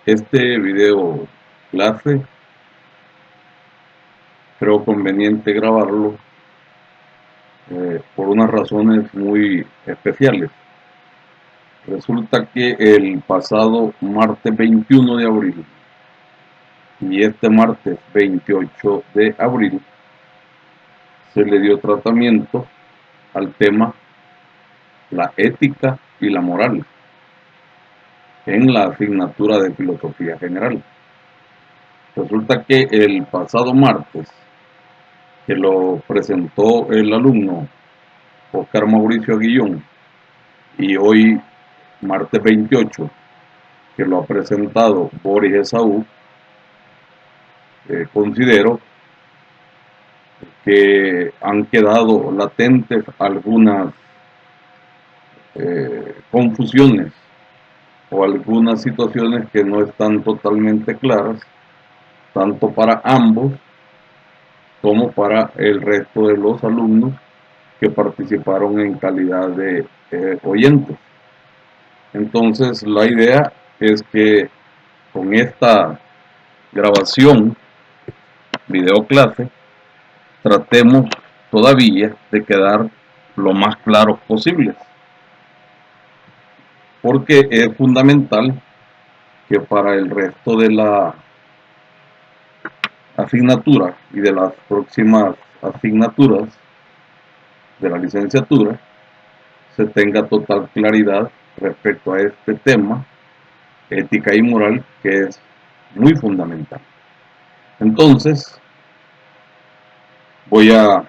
Este video clase creo conveniente grabarlo por unas razones muy especiales. Resulta que el pasado martes 21 de abril y este martes 28 de abril se le dio tratamiento al tema la ética y la moral en la asignatura de filosofía general. Resulta que el pasado martes, que lo presentó el alumno Oscar Mauricio Aguillón, y hoy martes 28, que lo ha presentado Boris Esaú, considero que han quedado latentes algunas confusiones o algunas situaciones que no están totalmente claras, tanto para ambos como para el resto de los alumnos que participaron en calidad de oyentes. Entonces la idea es que con esta grabación, video clase, tratemos todavía de quedar lo más claros posibles, porque es fundamental que para el resto de la asignatura y de las próximas asignaturas de la licenciatura se tenga total claridad respecto a este tema, ética y moral, que es muy fundamental. Entonces, voy a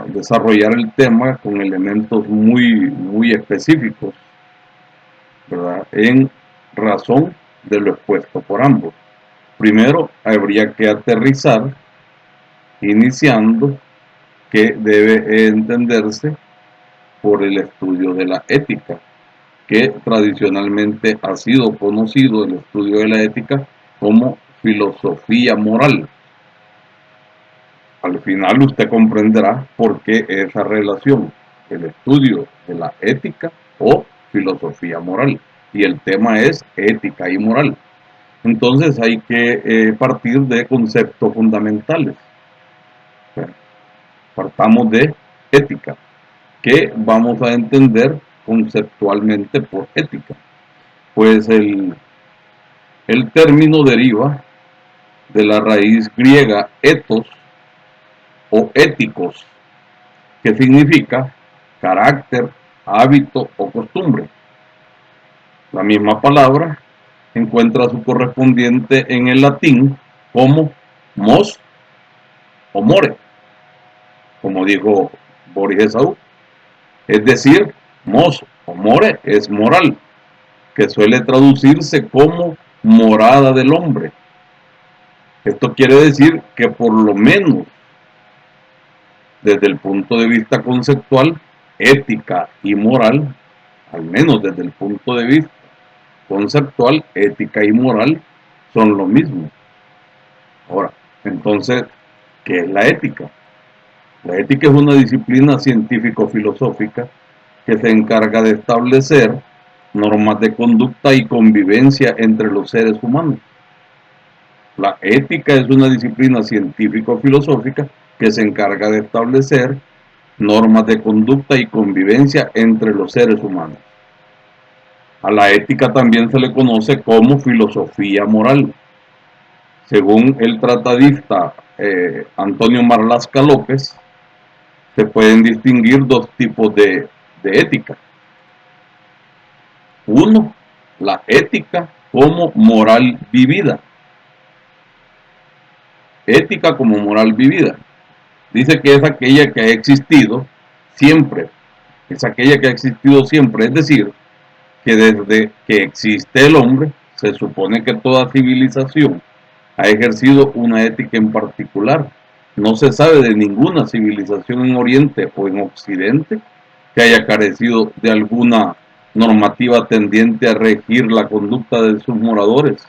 desarrollar el tema con elementos muy específicos, ¿verdad?, en razón de lo expuesto por ambos. Primero, habría que aterrizar, iniciando, que debe entenderse por el estudio de la ética, que tradicionalmente ha sido conocido el estudio de la ética como filosofía moral. Al final usted comprenderá por qué esa relación, el estudio de la ética o filosofía moral, y el tema es ética y moral. Entonces hay que partir de conceptos fundamentales. Partamos de ética. ¿Qué vamos a entender conceptualmente por ética? Pues el término deriva de la raíz griega ethos o éticos, que significa carácter, hábito o costumbre. La misma palabra encuentra su correspondiente en el latín como mos o more, como dijo Boris Esaú. Es decir, mos o more es moral, que suele traducirse como morada del hombre. Esto quiere decir que por lo menos desde el punto de vista conceptual, ética y moral, al menos desde el punto de vista conceptual, ética y moral son lo mismo. Ahora, entonces, ¿qué es la ética? La ética es una disciplina científico-filosófica que se encarga de establecer normas de conducta y convivencia entre los seres humanos. La ética es una disciplina científico-filosófica que se encarga de establecer normas de conducta y convivencia entre los seres humanos. A la ética también se le conoce como filosofía moral. Según el tratadista Antonio Marlaska López, se pueden distinguir dos tipos de ética. Uno, la ética como moral vivida. Ética como moral vivida. Dice que es aquella que ha existido siempre. Es aquella que ha existido siempre. Es decir, que desde que existe el hombre, se supone que toda civilización ha ejercido una ética en particular. No se sabe de ninguna civilización en Oriente o en Occidente que haya carecido de alguna normativa tendiente a regir la conducta de sus moradores.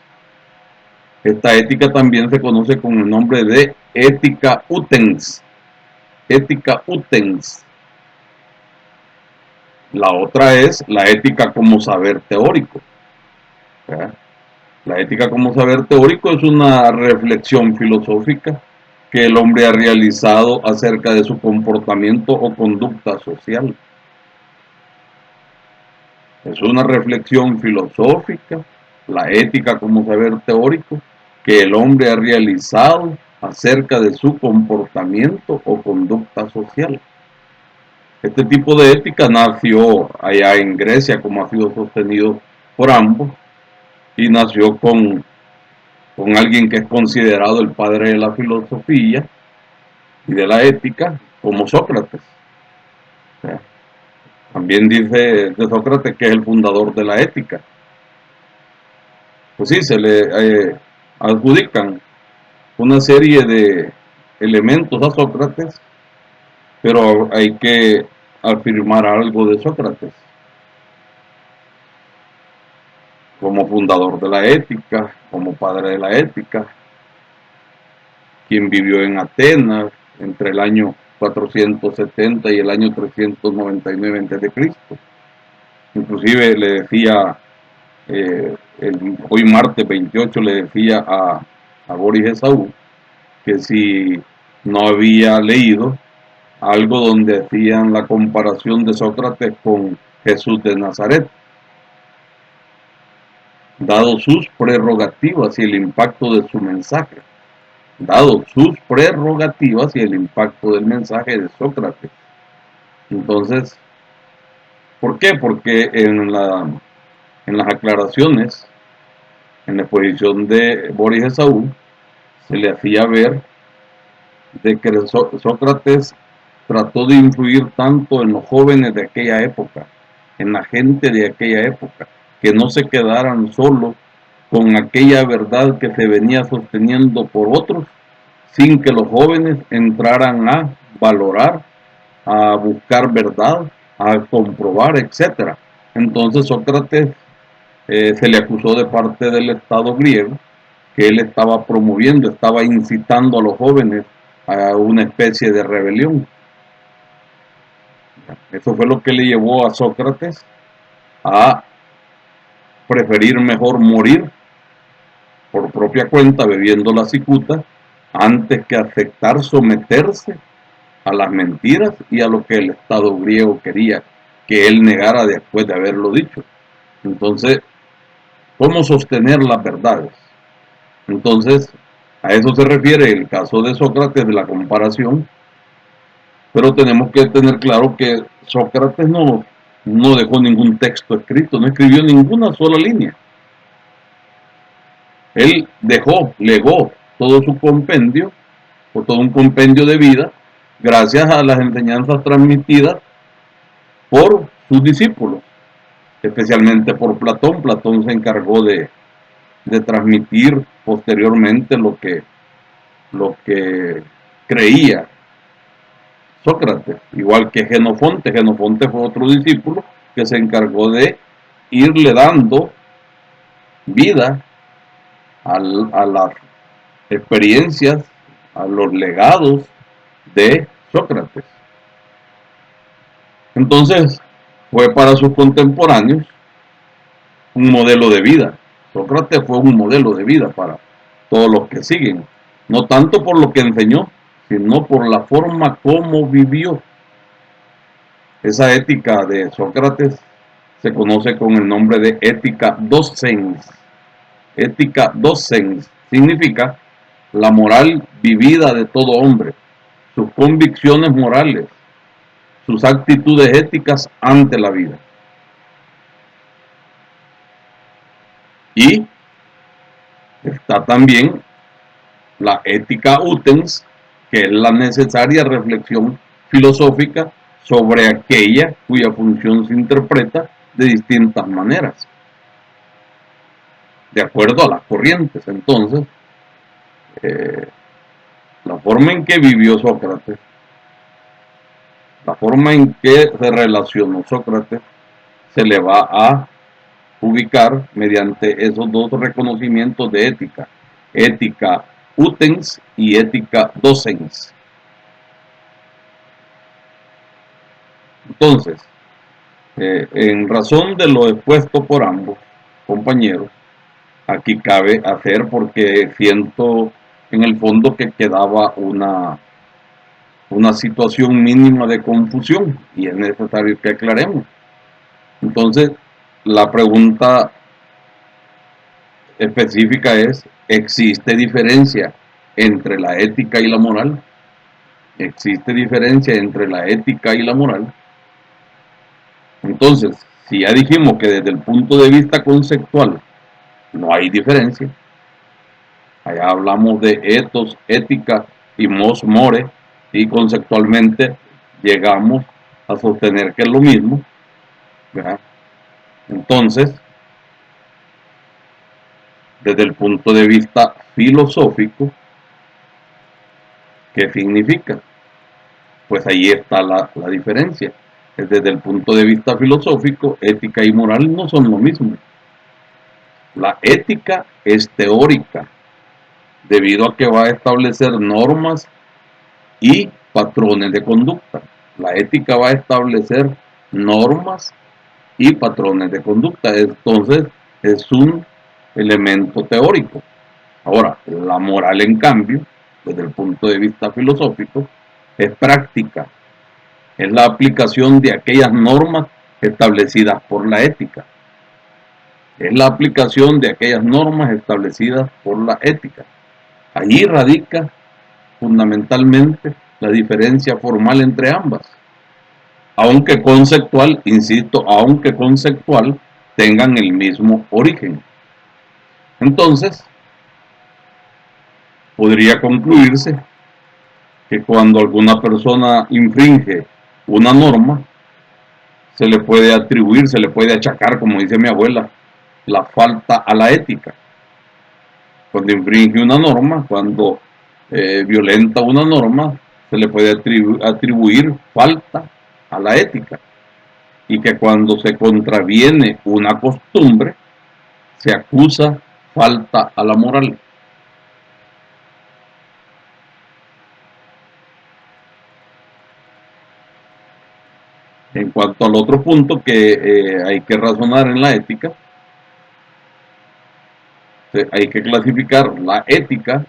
Esta ética también se conoce con el nombre de ética utens. Ética utens. La otra es la ética como saber teórico, ¿verdad? La ética como saber teórico es una reflexión filosófica que el hombre ha realizado acerca de su comportamiento o conducta social. Es una reflexión filosófica, la ética como saber teórico, que el hombre ha realizado acerca de su comportamiento o conducta social. Este tipo de ética nació allá en Grecia, como ha sido sostenido por ambos, y nació con alguien que es considerado el padre de la filosofía y de la ética, como Sócrates. O sea, también dice de Sócrates que es el fundador de la ética. Pues sí, se le adjudican una serie de elementos a Sócrates, pero hay que afirmar algo de Sócrates como fundador de la ética, como padre de la ética, quien vivió en Atenas entre el año 470 y el año 399 a.C. Inclusive le decía, hoy martes 28 le decía a Boris Esaú que si no había leído algo donde hacían la comparación de Sócrates con Jesús de Nazaret, dado sus prerrogativas y el impacto de su mensaje, dado sus prerrogativas y el impacto del mensaje de Sócrates. Entonces, ¿por qué? Porque en las aclaraciones, en la exposición de Boris Esaú, se le hacía ver de que Sócrates trató de influir tanto en los jóvenes de aquella época, en la gente de aquella época, que no se quedaran solo con aquella verdad que se venía sosteniendo por otros, sin que los jóvenes entraran a valorar, a buscar verdad, a comprobar, etc. Entonces Sócrates se le acusó de parte del Estado griego que él estaba promoviendo, estaba incitando a los jóvenes a una especie de rebelión. Eso fue lo que le llevó a Sócrates a preferir mejor morir por propia cuenta bebiendo la cicuta antes que aceptar someterse a las mentiras y a lo que el Estado griego quería que él negara después de haberlo dicho. Entonces, ¿cómo sostener las verdades? Entonces, a eso se refiere el caso de Sócrates, de la comparación, pero tenemos que tener claro que Sócrates no dejó ningún texto escrito, no escribió ninguna sola línea. Él legó todo su compendio, o todo un compendio de vida, gracias a las enseñanzas transmitidas por sus discípulos, especialmente por Platón. Platón se encargó de transmitir posteriormente lo que creía Sócrates, igual que Genofonte. Genofonte fue otro discípulo que se encargó de irle dando vida a las experiencias, a los legados de Sócrates. Entonces, fue para sus contemporáneos un modelo de vida. Sócrates fue un modelo de vida para todos los que siguen, no tanto por lo que enseñó, sino por la forma como vivió. Esa ética de Sócrates se conoce con el nombre de ética docens. Ética docens significa la moral vivida de todo hombre, sus convicciones morales, sus actitudes éticas ante la vida. Y está también la ética utens, que es la necesaria reflexión filosófica sobre aquella cuya función se interpreta de distintas maneras, de acuerdo a las corrientes. Entonces, eh, la forma en que vivió Sócrates, la forma en que se relacionó Sócrates, se le va a ubicar mediante esos dos reconocimientos de ética, ética utens y ética docens. Entonces, en razón de lo expuesto por ambos compañeros, aquí cabe hacer porque siento en el fondo que quedaba una situación mínima de confusión y es necesario que aclaremos. Entonces, la pregunta específica es, ¿existe diferencia entre la ética y la moral? ¿Existe diferencia entre la ética y la moral? Entonces, si ya dijimos que desde el punto de vista conceptual no hay diferencia, allá hablamos de ethos, ética y mos more, y conceptualmente llegamos a sostener que es lo mismo, ¿verdad? Entonces, desde el punto de vista filosófico, ¿qué significa? Pues ahí está la diferencia. Desde el punto de vista filosófico, ética y moral no son lo mismo. La ética es teórica, debido a que va a establecer normas y patrones de conducta. La ética va a establecer normas y patrones de conducta. Entonces, es un elemento teórico. Ahora, la moral, en cambio, desde el punto de vista filosófico, es práctica. Es la aplicación de aquellas normas establecidas por la ética. Es la aplicación de aquellas normas establecidas por la ética. Allí radica fundamentalmente la diferencia formal entre ambas. Aunque conceptual, insisto, aunque conceptual, tengan el mismo origen. Entonces, podría concluirse que cuando alguna persona infringe una norma, se le puede atribuir, se le puede achacar, como dice mi abuela, la falta a la ética. Cuando infringe una norma, cuando violenta una norma, se le puede atribuir falta a la ética. Y que cuando se contraviene una costumbre, se acusa falta a la moral. En cuanto al otro punto que hay que razonar en la ética, hay que clasificar la ética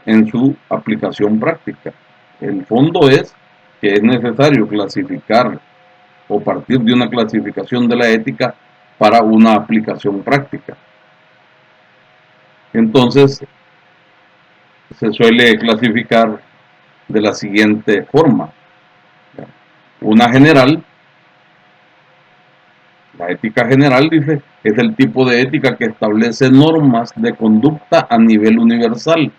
en su aplicación práctica. El fondo es que es necesario clasificar o partir de una clasificación de la ética para una aplicación práctica. Entonces, se suele clasificar de la siguiente forma. Una general, la ética general, dice, es el tipo de ética que establece normas de conducta a nivel universal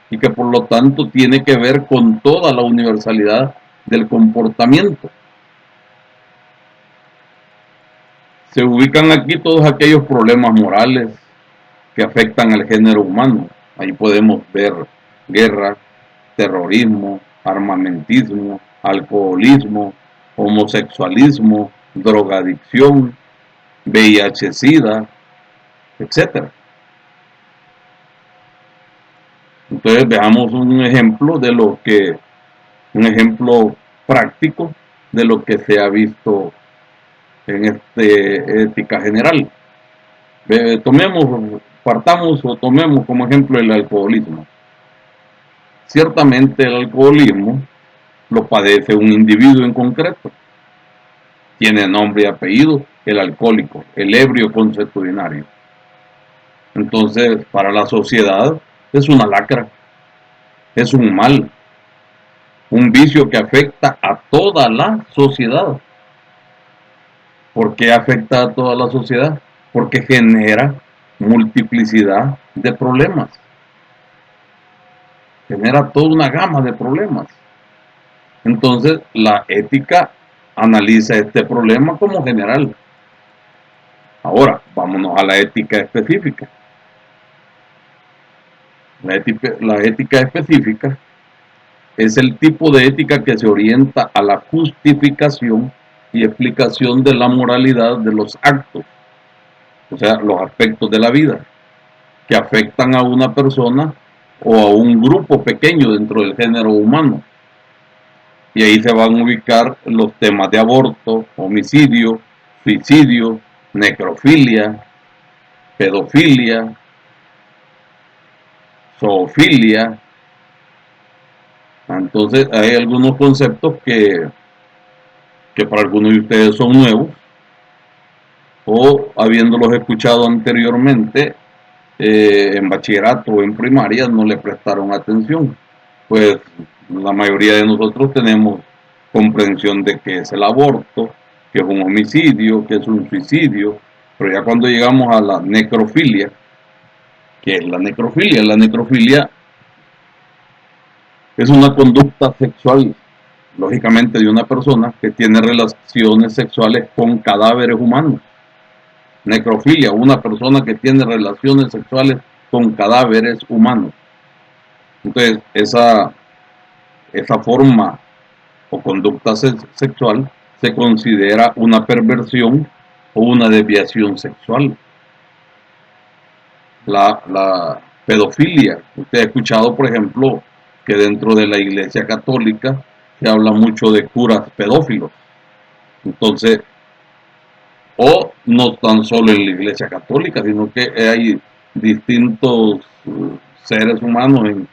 y que por lo tanto tiene que ver con toda la universalidad del comportamiento. Se ubican aquí todos aquellos problemas morales que afectan al género humano. Ahí podemos ver guerra, terrorismo, armamentismo, alcoholismo, homosexualismo, drogadicción, VIH-Sida, etcétera. Entonces veamos un ejemplo práctico de lo que se ha visto en ética general. Partamos o tomemos como ejemplo el alcoholismo. Ciertamente el alcoholismo lo padece un individuo en concreto. Tiene nombre y apellido, el alcohólico, el ebrio consuetudinario. Entonces, para la sociedad es una lacra, es un mal, un vicio que afecta a toda la sociedad. ¿Por qué afecta a toda la sociedad? Porque genera multiplicidad de problemas. Genera toda una gama de problemas. Entonces, la ética analiza este problema como general. Ahora, vámonos a la ética específica. La ética específica es el tipo de ética que se orienta a la justificación y explicación de la moralidad de los actos, o sea, los aspectos de la vida, que afectan a una persona o a un grupo pequeño dentro del género humano. Y ahí se van a ubicar los temas de aborto, homicidio, suicidio, necrofilia, pedofilia, zoofilia. Entonces hay algunos conceptos que para algunos de ustedes son nuevos, o habiéndolos escuchado anteriormente en bachillerato o en primaria no le prestaron atención. Pues la mayoría de nosotros tenemos comprensión de que es el aborto, que es un homicidio, que es un suicidio, pero ya cuando llegamos a la necrofilia, ¿qué es la necrofilia? La necrofilia es una conducta sexual, lógicamente, de una persona que tiene relaciones sexuales con cadáveres humanos. Necrofilia, una persona que tiene relaciones sexuales con cadáveres humanos. Entonces, esa forma o conducta sexual se considera una perversión o una desviación sexual. La pedofilia, usted ha escuchado, por ejemplo, que dentro de la Iglesia Católica se habla mucho de curas pedófilos. Entonces, o no tan solo en la Iglesia Católica, sino que hay distintos seres humanos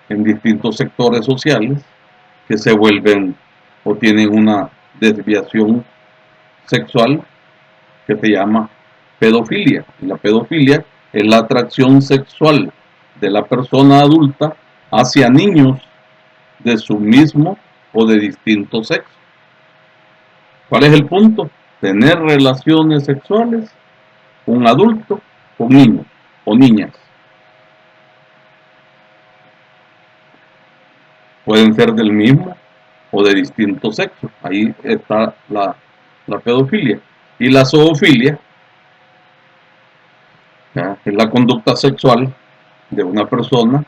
en distintos sectores sociales que se vuelven o tienen una desviación sexual que se llama pedofilia. Y la pedofilia es la atracción sexual de la persona adulta hacia niños de su mismo o de distinto sexo. ¿Cuál es el punto? Tener relaciones sexuales un adulto con niños o niñas. Pueden ser del mismo o de distinto sexo. Ahí está la pedofilia. Y la zoofilia, ¿ya?, es la conducta sexual de una persona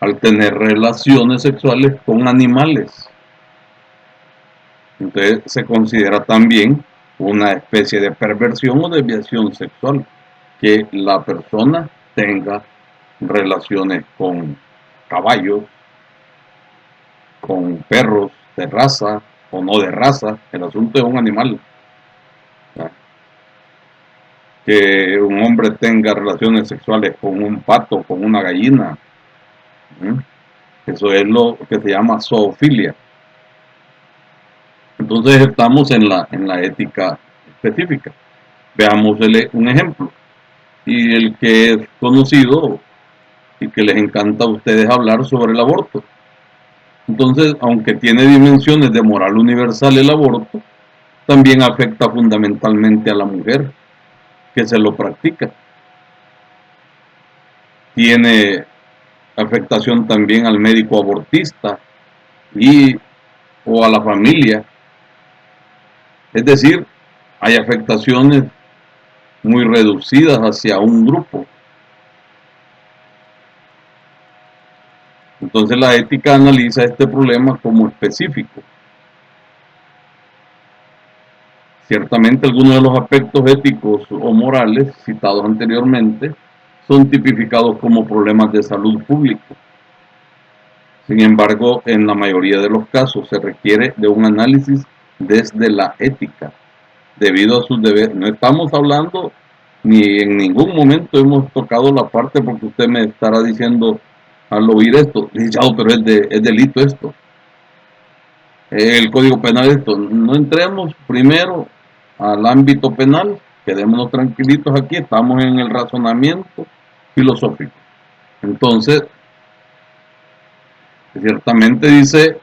al tener relaciones sexuales con animales. Entonces se considera también una especie de perversión o desviación sexual, que la persona tenga relaciones con caballos, con perros de raza o no de raza. El asunto es un animal. ¿Ya? Que un hombre tenga relaciones sexuales con un pato, con una gallina. Eso es lo que se llama zoofilia. Entonces estamos en la ética específica. Veamos un ejemplo. Y el que es conocido y que les encanta a ustedes hablar sobre el aborto. Entonces, aunque tiene dimensiones de moral universal el aborto, también afecta fundamentalmente a la mujer que se lo practica. Tiene afectación también al médico abortista y o a la familia. Es decir, hay afectaciones muy reducidas hacia un grupo. Entonces la ética analiza este problema como específico. Ciertamente algunos de los aspectos éticos o morales citados anteriormente son tipificados como problemas de salud pública. Sin embargo, en la mayoría de los casos se requiere de un análisis desde la ética, debido a sus deberes. No estamos hablando, ni en ningún momento hemos tocado la parte, porque usted me estará diciendo al oír esto, pero es delito esto, el Código Penal esto. No entremos primero al ámbito penal, quedémonos tranquilitos aquí, estamos en el razonamiento filosófico. Entonces, ciertamente dice,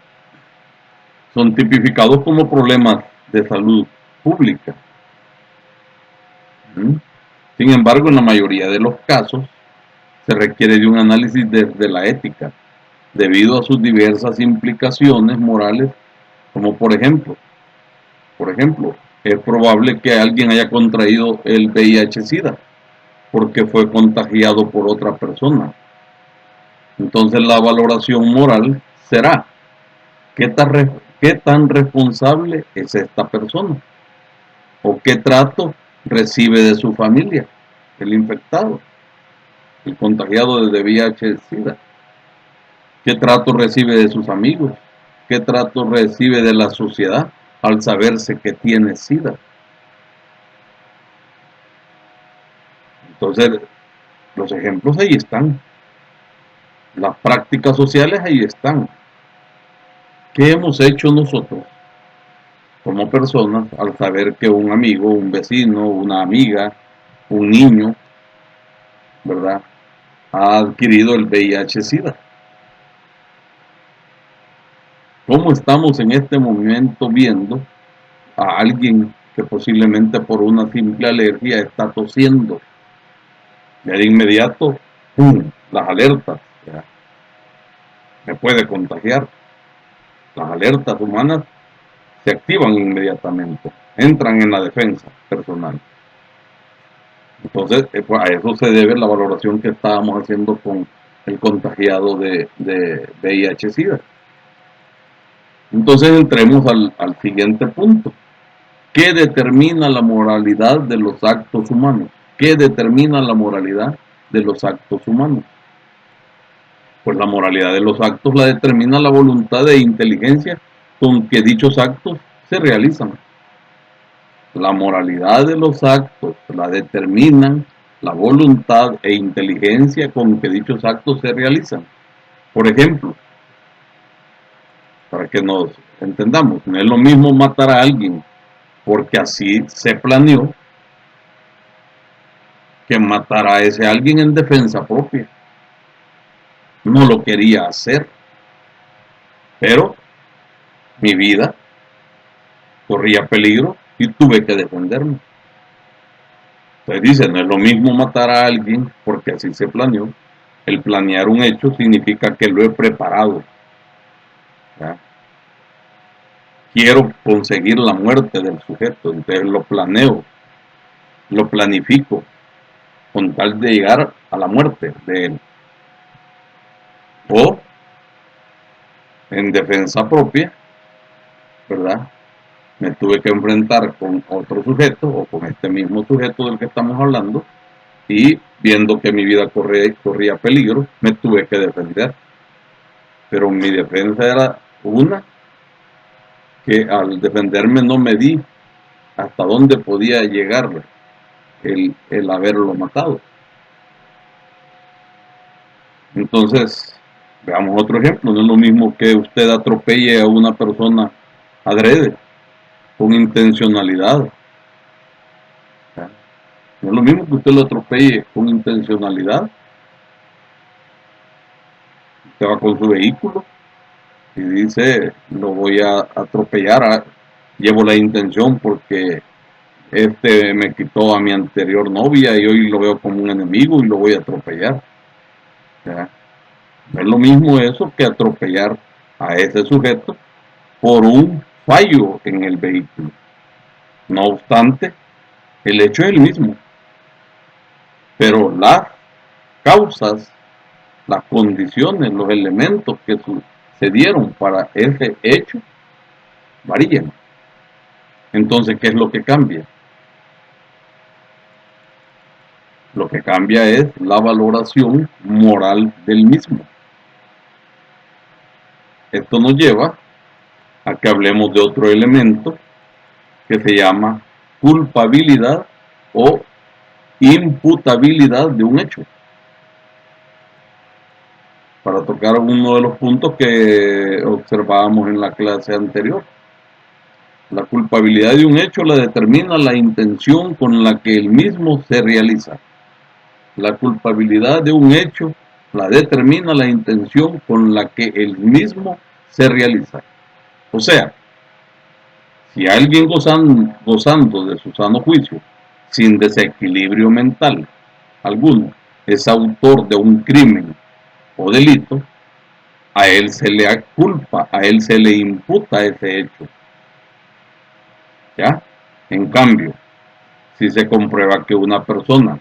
son tipificados como problemas de salud pública. Sin embargo, en la mayoría de los casos se requiere de un análisis desde la ética, debido a sus diversas implicaciones morales, como por ejemplo, es probable que alguien haya contraído el VIH-Sida porque fue contagiado por otra persona. Entonces la valoración moral será, ¿qué tan responsable es esta persona? ¿O qué trato recibe de su familia, el infectado, el contagiado de VIH-Sida? ¿Qué trato recibe de sus amigos? ¿Qué trato recibe de la sociedad al saberse que tiene SIDA? Entonces, los ejemplos ahí están, las prácticas sociales ahí están. ¿Qué hemos hecho nosotros como personas al saber que un amigo, un vecino, una amiga, un niño, ¿verdad?, ha adquirido el VIH-Sida? ¿Cómo estamos en este momento viendo a alguien que posiblemente por una simple alergia está tosiendo? Ya de inmediato, ¡pum!, las alertas, ¿verdad?, me puede contagiar. Las alertas humanas se activan inmediatamente, entran en la defensa personal. Entonces, pues a eso se debe la valoración que estábamos haciendo con el contagiado de VIH-Sida. Entonces entremos al siguiente punto. ¿Qué determina la moralidad de los actos humanos? ¿Qué determina la moralidad de los actos humanos? Pues la moralidad de los actos la determina la voluntad e inteligencia con que dichos actos se realizan. La moralidad de los actos la determinan la voluntad e inteligencia con que dichos actos se realizan. Por ejemplo, para que nos entendamos, no es lo mismo matar a alguien porque así se planeó que matar a ese alguien en defensa propia. No lo quería hacer, pero mi vida corría peligro y tuve que defenderme. Entonces dice, no es lo mismo matar a alguien porque así se planeó. El planear un hecho significa que lo he preparado. ¿Ya? Quiero conseguir la muerte del sujeto, entonces lo planeo, lo planifico con tal de llegar a la muerte de él. O en defensa propia, ¿verdad? Me tuve que enfrentar con otro sujeto o con este mismo sujeto del que estamos hablando y viendo que mi vida corría peligro, me tuve que defender. Pero mi defensa era una, que al defenderme no me di hasta dónde podía llegar el haberlo matado. Entonces, veamos otro ejemplo. No es lo mismo que usted atropelle a una persona adrede, con intencionalidad. ¿Ya? No es lo mismo que usted lo atropelle con intencionalidad. Usted va con su vehículo y dice, lo voy a atropellar, llevo la intención porque este me quitó a mi anterior novia y hoy lo veo como un enemigo y lo voy a atropellar. ¿Ya? No es lo mismo eso que atropellar a ese sujeto por un fallo en el vehículo. No obstante, el hecho es el mismo, pero las causas, las condiciones, los elementos que se dieron para ese hecho varían. Entonces, ¿qué es lo que cambia? Lo que cambia es la valoración moral del mismo. Esto nos lleva a que hablemos de otro elemento que se llama culpabilidad o imputabilidad de un hecho, para tocar uno de los puntos que observábamos en la clase anterior. La culpabilidad de un hecho la determina la intención con la que el mismo se realiza. La culpabilidad de un hecho la determina la intención con la que el mismo se realiza. O sea, si alguien gozando de su sano juicio, sin desequilibrio mental alguno, es autor de un crimen o delito, a él se le culpa, a él se le imputa ese hecho. ¿Ya? En cambio, si se comprueba que una persona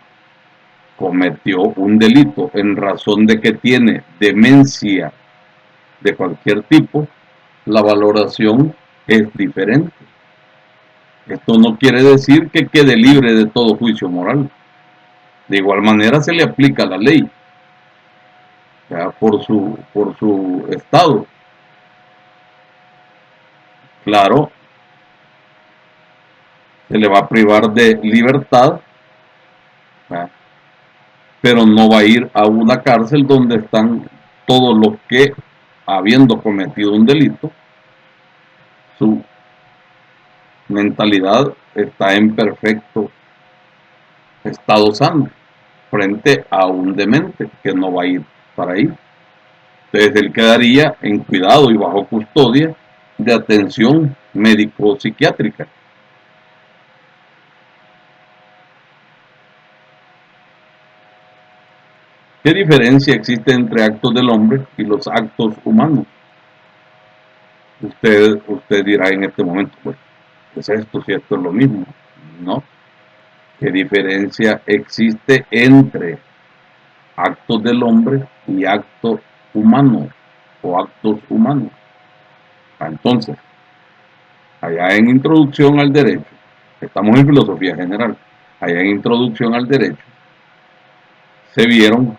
cometió un delito en razón de que tiene demencia de cualquier tipo, la valoración es diferente. Esto no quiere decir que quede libre de todo juicio moral. De igual manera se le aplica la ley, ¿ya? Por su estado. Claro, se le va a privar de libertad, ¿ya?, pero no va a ir a una cárcel donde están todos los que, habiendo cometido un delito, su mentalidad está en perfecto estado sano, frente a un demente que no va a ir para ahí. Entonces él quedaría en cuidado y bajo custodia de atención médico-psiquiátrica. ¿Qué diferencia existe entre actos del hombre y los actos humanos? Usted dirá en este momento, pues, ¿es esto si esto es lo mismo? No. ¿Qué diferencia existe entre actos del hombre y actos humanos o actos humanos? Entonces, allá en Introducción al Derecho, estamos en filosofía general, allá en Introducción al Derecho, se vieron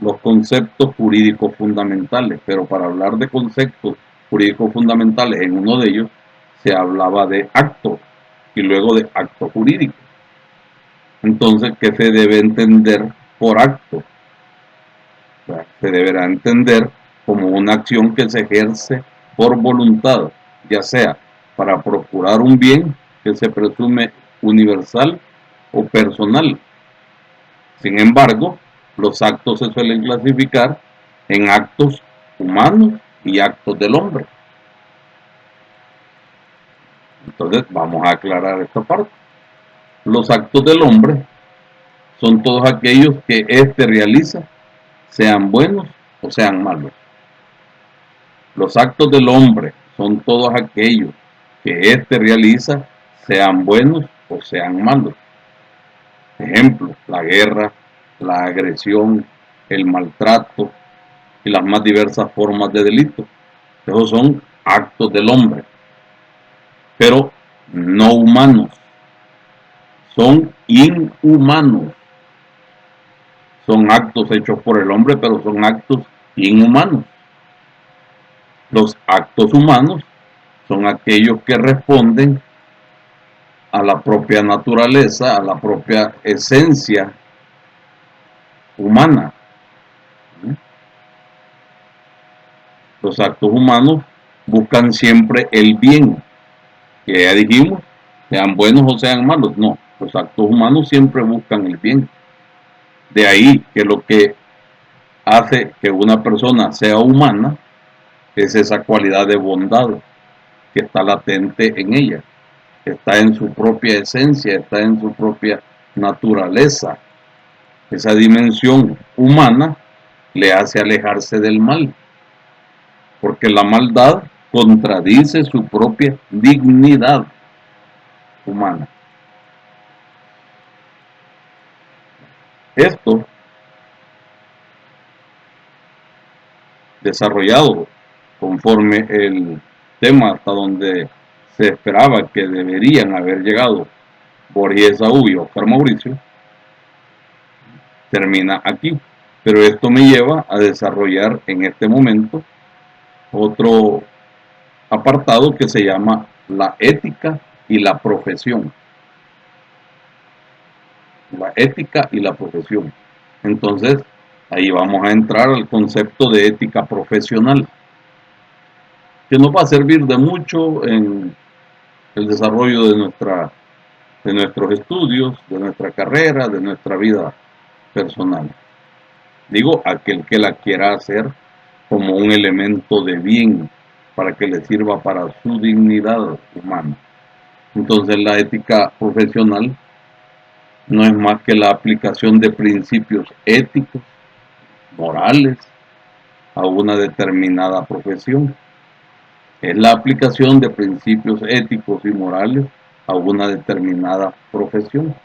los conceptos jurídicos fundamentales, pero para hablar de conceptos jurídicos fundamentales, en uno de ellos se hablaba de acto y luego de acto jurídico. Entonces, ¿qué se debe entender por acto? O sea, se deberá entender como una acción que se ejerce por voluntad, ya sea para procurar un bien que se presume universal o personal. Sin embargo, los actos se suelen clasificar en actos humanos y actos del hombre. Entonces, vamos a aclarar esta parte. Los actos del hombre son todos aquellos que éste realiza, sean buenos o sean malos. Los actos del hombre son todos aquellos que éste realiza, sean buenos o sean malos. Ejemplo, la guerra, la agresión, el maltrato y las más diversas formas de delito. Esos son actos del hombre, pero no humanos. Son inhumanos. Son actos hechos por el hombre, pero son actos inhumanos. Los actos humanos son aquellos que responden a la propia naturaleza, a la propia esencia humana. Los actos humanos buscan siempre el bien, que ya dijimos, sean buenos o sean malos. No, los actos humanos siempre buscan el bien. De ahí que lo que hace que una persona sea humana es esa cualidad de bondad que está latente en ella, está en su propia esencia, está en su propia naturaleza. Esa dimensión humana le hace alejarse del mal, porque la maldad contradice su propia dignidad humana. Esto, desarrollado conforme el tema hasta donde se esperaba que deberían haber llegado Borges Saúl y Oscar Mauricio, termina aquí. Pero esto me lleva a desarrollar en este momento otro apartado que se llama la ética y la profesión. La ética y la profesión. Entonces, ahí vamos a entrar al concepto de ética profesional, que nos va a servir de mucho en el desarrollo de nuestros estudios, de nuestra carrera, de nuestra vida personal. Digo, aquel que la quiera hacer como un elemento de bien para que le sirva para su dignidad humana. Entonces la ética profesional no es más que la aplicación de principios éticos, morales, a una determinada profesión. Es la aplicación de principios éticos y morales a una determinada profesión.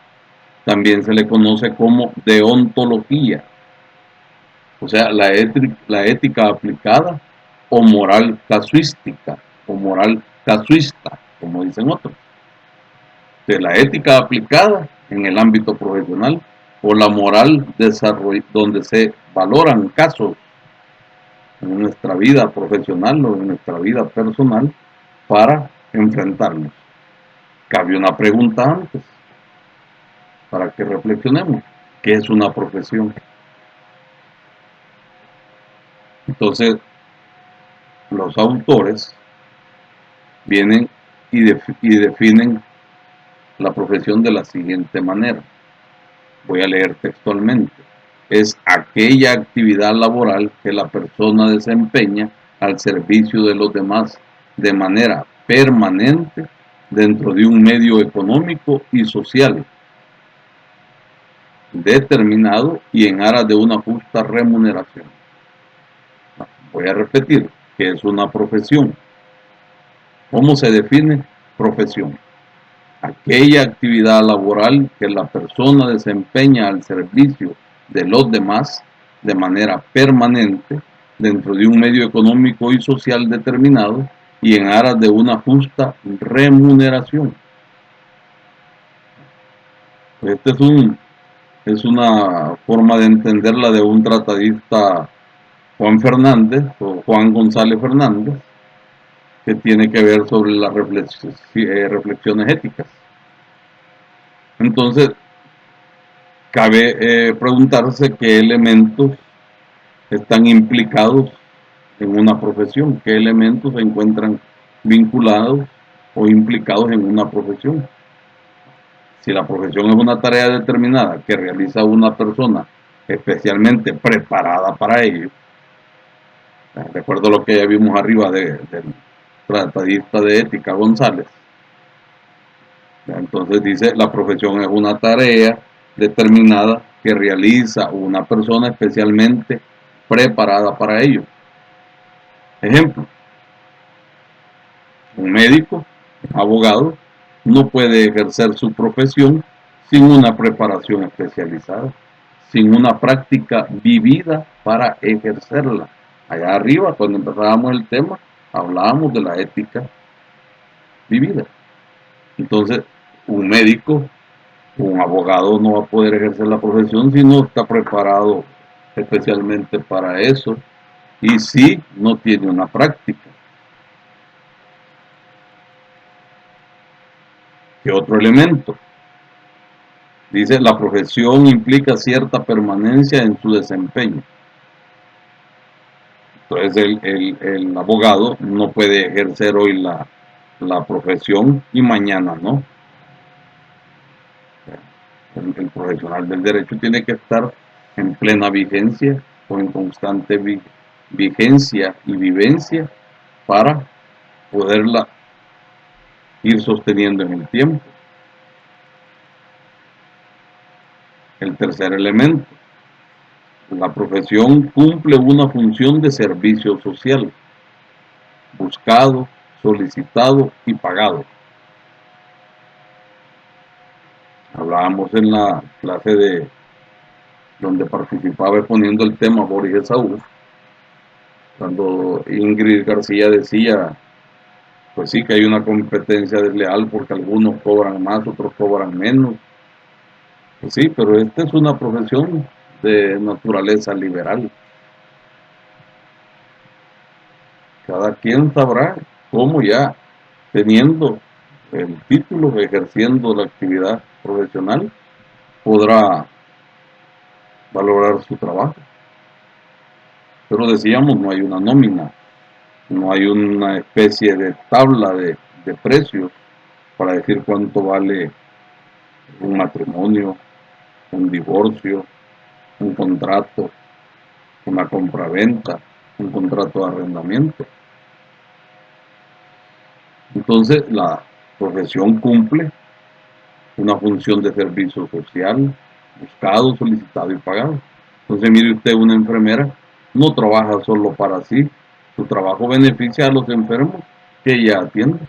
También se le conoce como deontología, o sea, la ética aplicada o moral casuística o moral casuista, como dicen otros. De la ética aplicada en el ámbito profesional o la moral donde se valoran casos en nuestra vida profesional o en nuestra vida personal para enfrentarnos. Cabe una pregunta antes para que reflexionemos. ¿Qué es una profesión? Entonces, los autores vienen y definen la profesión de la siguiente manera. Voy a leer textualmente. Es aquella actividad laboral que la persona desempeña al servicio de los demás de manera permanente dentro de un medio económico y social determinado y en aras de una justa remuneración. Voy a repetir que es una profesión. ¿Cómo se define profesión? Aquella actividad laboral que la persona desempeña al servicio de los demás de manera permanente dentro de un medio económico y social determinado y en aras de una justa remuneración. Este es una forma de entenderla de un tratadista, Juan Fernández o Juan González Fernández, que tiene que ver sobre las reflexiones éticas. Entonces, cabe preguntarse qué elementos están implicados en una profesión, qué elementos se encuentran vinculados o implicados en una profesión. Si la profesión es una tarea determinada que realiza una persona especialmente preparada para ello, de acuerdo a lo que ya vimos arriba del tratadista de ética González, entonces dice, la profesión es una tarea determinada que realiza una persona especialmente preparada para ello. Ejemplo, un médico, un abogado, no puede ejercer su profesión sin una preparación especializada, sin una práctica vivida para ejercerla. Allá arriba, cuando empezábamos el tema, hablábamos de la ética vivida. Entonces, un médico, un abogado no va a poder ejercer la profesión si no está preparado especialmente para eso y si no tiene una práctica. ¿Qué otro elemento? Dice, la profesión implica cierta permanencia en su desempeño. Entonces el abogado no puede ejercer hoy la profesión y mañana no. El profesional del derecho tiene que estar en plena vigencia o en constante vigencia y vivencia para poderla ir sosteniendo en el tiempo. El tercer elemento, la profesión cumple una función de servicio social, buscado, solicitado y pagado. Hablábamos en la clase de donde participaba exponiendo el tema Jorge Saúl, cuando Ingrid García decía, pues sí que hay una competencia desleal porque algunos cobran más, otros cobran menos. Pues sí, pero esta es una profesión de naturaleza liberal. Cada quien sabrá cómo ya teniendo el título, ejerciendo la actividad profesional, podrá valorar su trabajo. Pero decíamos, no hay una nómina, no hay una especie de tabla de precios para decir cuánto vale un matrimonio, un divorcio, un contrato, una compraventa, un contrato de arrendamiento. Entonces la profesión cumple una función de servicio social, buscado, solicitado y pagado. Entonces mire usted, una enfermera no trabaja solo para sí, su trabajo beneficia a los enfermos que ella atiende.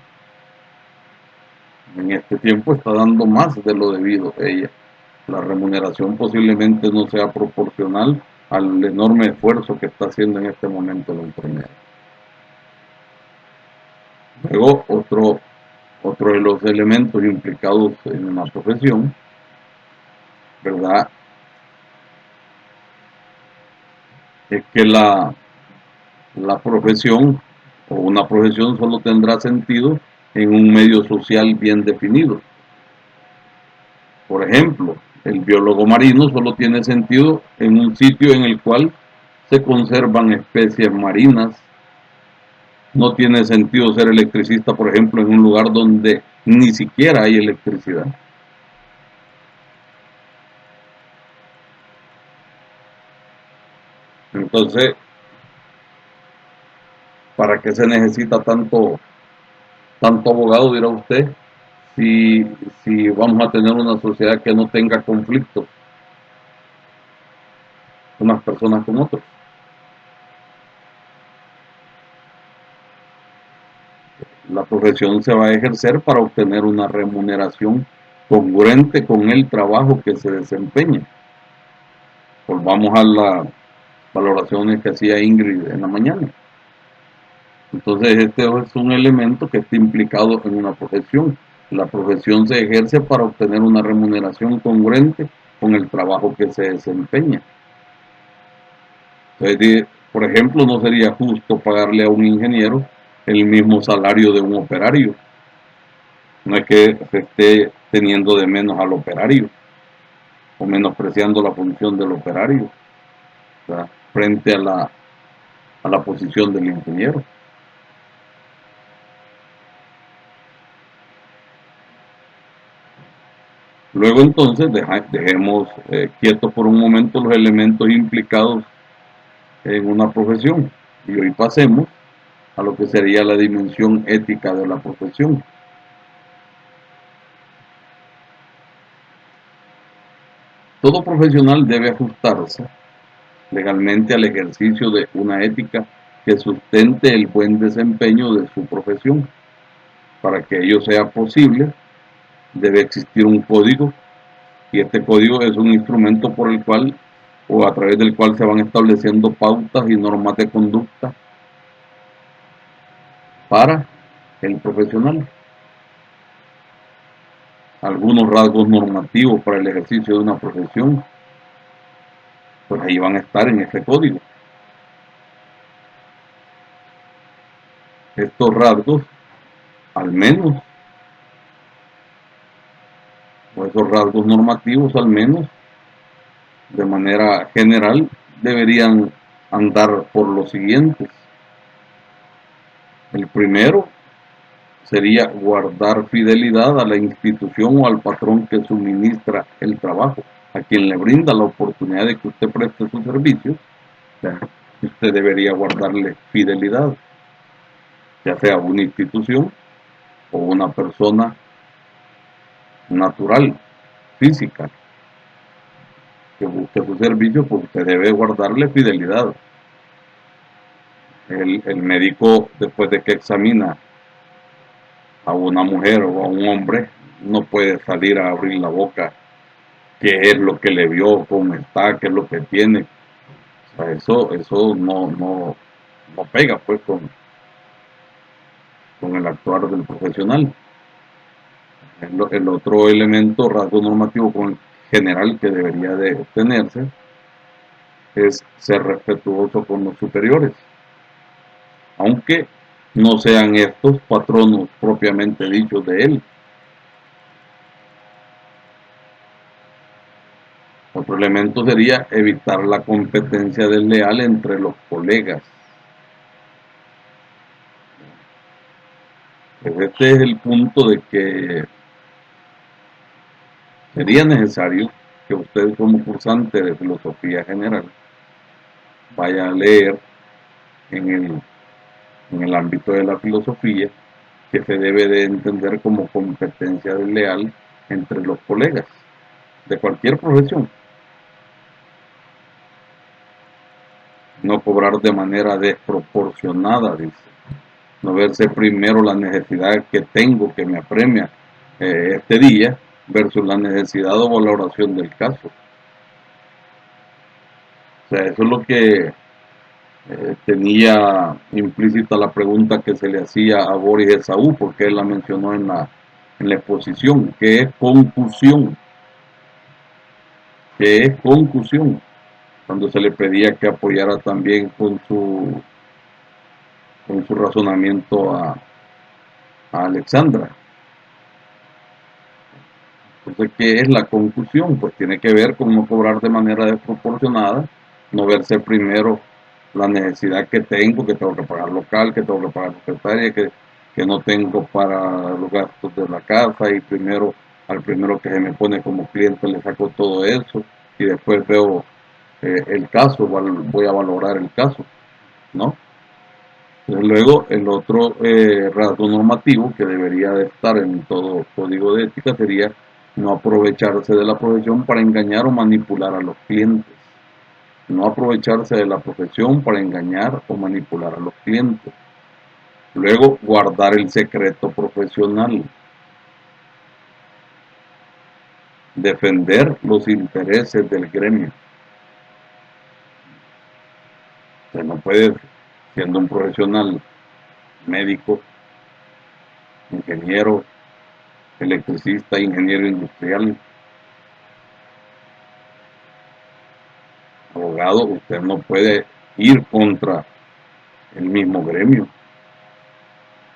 En este tiempo está dando más de lo debido a ella. La remuneración posiblemente no sea proporcional al enorme esfuerzo que está haciendo en este momento la enfermera. Luego, otro de los elementos implicados en una profesión, ¿verdad?, es que la profesión o una profesión solo tendrá sentido en un medio social bien definido. Por ejemplo, el biólogo marino solo tiene sentido en un sitio en el cual se conservan especies marinas. No tiene sentido ser electricista, por ejemplo, en un lugar donde ni siquiera hay electricidad. Entonces, ¿para qué se necesita tanto abogado, dirá usted, si, si vamos a tener una sociedad que no tenga conflictos unas personas con otras? La profesión se va a ejercer para obtener una remuneración congruente con el trabajo que se desempeña. Volvamos a las valoraciones que hacía Ingrid en la mañana. Entonces este es un elemento que está implicado en una profesión. La profesión se ejerce para obtener una remuneración congruente con el trabajo que se desempeña. Entonces, por ejemplo, no sería justo pagarle a un ingeniero el mismo salario de un operario. No es que se esté teniendo de menos al operario o menospreciando la función del operario, o sea, frente a la posición del ingeniero. Luego entonces dejemos quietos por un momento los elementos implicados en una profesión y hoy pasemos a lo que sería la dimensión ética de la profesión. Todo profesional debe ajustarse legalmente al ejercicio de una ética que sustente el buen desempeño de su profesión. Para que ello sea posible, debe existir un código y este código es un instrumento por el cual o a través del cual se van estableciendo pautas y normas de conducta para el profesional. Algunos rasgos normativos para el ejercicio de una profesión, pues ahí van a estar en ese código. Estos rasgos, al menos, o esos rasgos normativos, al menos, de manera general, deberían andar por los siguientes. El primero sería guardar fidelidad a la institución o al patrón que suministra el trabajo, a quien le brinda la oportunidad de que usted preste su servicio. Usted debería guardarle fidelidad, ya sea una institución o una persona natural, física, que busque su servicio, pues usted debe guardarle fidelidad. El médico, después de que examina a una mujer o a un hombre, no puede salir a abrir la boca qué es lo que le vio, cómo está, qué es lo que tiene. O sea, eso no pega pues con el actuar del profesional. El otro elemento, rasgo normativo con el general que debería de tenerse es ser respetuoso con los superiores, aunque no sean estos patronos propiamente dichos de él. Otro elemento sería evitar la competencia desleal entre los colegas. Pues este es el punto de que sería necesario que usted como cursante de filosofía general vaya a leer en el ámbito de la filosofía que se debe de entender como competencia desleal entre los colegas de cualquier profesión. No cobrar de manera desproporcionada, dice. No verse primero la necesidad que tengo, que me apremia este día, versus la necesidad o valoración del caso. O sea, eso es lo que tenía implícita la pregunta que se le hacía a Boris Esaú, porque él la mencionó en la exposición, que es concusión, que es concusión, cuando se le pedía que apoyara también con su razonamiento a Alexandra. Entonces, ¿qué es la concusión? Pues tiene que ver con no cobrar de manera desproporcionada, no verse primero la necesidad que tengo que pagar local, que tengo que pagar secretaria, que no tengo para los gastos de la casa y primero al primero que se me pone como cliente le saco todo eso y después veo el caso, voy a valorar el caso, ¿no? Luego, el otro rasgo normativo que debería de estar en todo código de ética sería no aprovecharse de la profesión para engañar o manipular a los clientes. No aprovecharse de la profesión para engañar o manipular a los clientes. Luego, guardar el secreto profesional. Defender los intereses del gremio. Usted no puede, siendo un profesional médico, ingeniero, electricista, ingeniero industrial, abogado, usted no puede ir contra el mismo gremio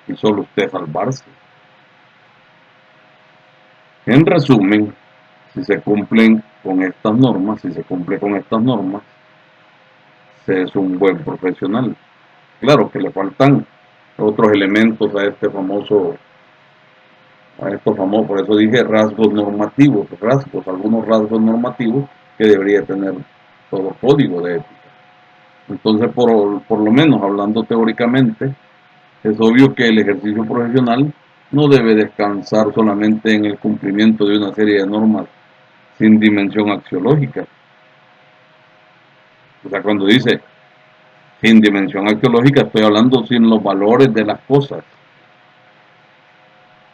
y solo usted salvarse. En resumen, si se cumplen con estas normas, si se cumple con estas normas, se es un buen profesional. Claro que le faltan otros elementos a este famoso, a estos famosos, por eso dije rasgos normativos, algunos rasgos normativos que debería tener todo código de ética. Entonces, por lo menos hablando teóricamente, es obvio que el ejercicio profesional no debe descansar solamente en el cumplimiento de una serie de normas sin dimensión axiológica. O sea, cuando dice sin dimensión axiológica, estoy hablando sin los valores de las cosas.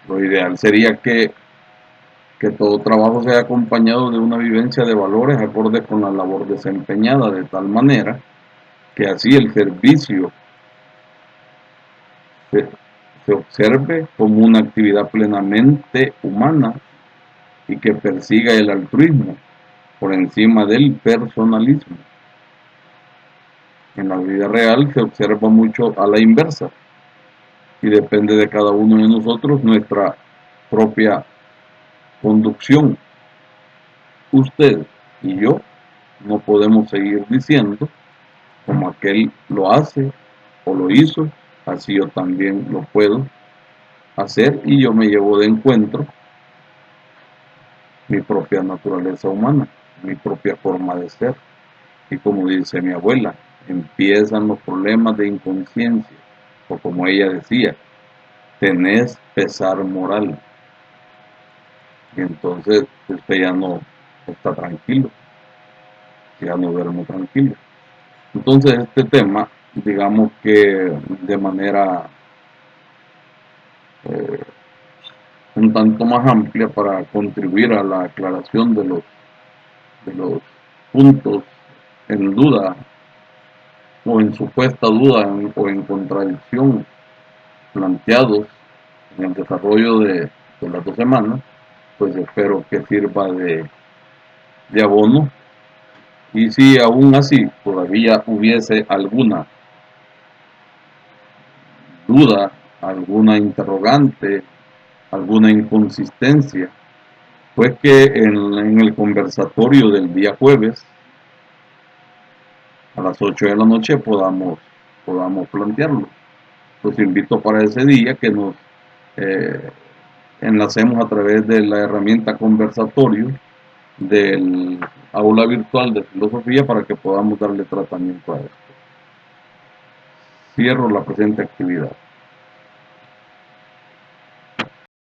Lo ideal sería que todo trabajo sea acompañado de una vivencia de valores acorde con la labor desempeñada, de tal manera que así el servicio se, se observe como una actividad plenamente humana y que persiga el altruismo por encima del personalismo. En la vida real se observa mucho a la inversa y depende de cada uno de nosotros nuestra propia conducción. Usted y yo no podemos seguir diciendo como aquel lo hace o lo hizo, así yo también lo puedo hacer y yo me llevo de encuentro mi propia naturaleza humana, mi propia forma de ser. Y como dice mi abuela, empiezan los problemas de inconsciencia, o como ella decía, tenés pesar moral. Y entonces usted ya no está tranquilo, ya no duerme tranquilo. Entonces este tema, digamos que de manera eh, un tanto más amplia para contribuir a la aclaración de los puntos en duda o en supuesta duda o en contradicción planteados en el desarrollo de las 2 semanas, pues espero que sirva de abono. Y si aún así todavía hubiese alguna duda, alguna interrogante, alguna inconsistencia, pues que en el conversatorio del día jueves a las 8 de la noche podamos plantearlo. Los invito para ese día que nos eh, enlacemos a través de la herramienta conversatorio del aula virtual de filosofía para que podamos darle tratamiento a esto. Cierro la presente actividad.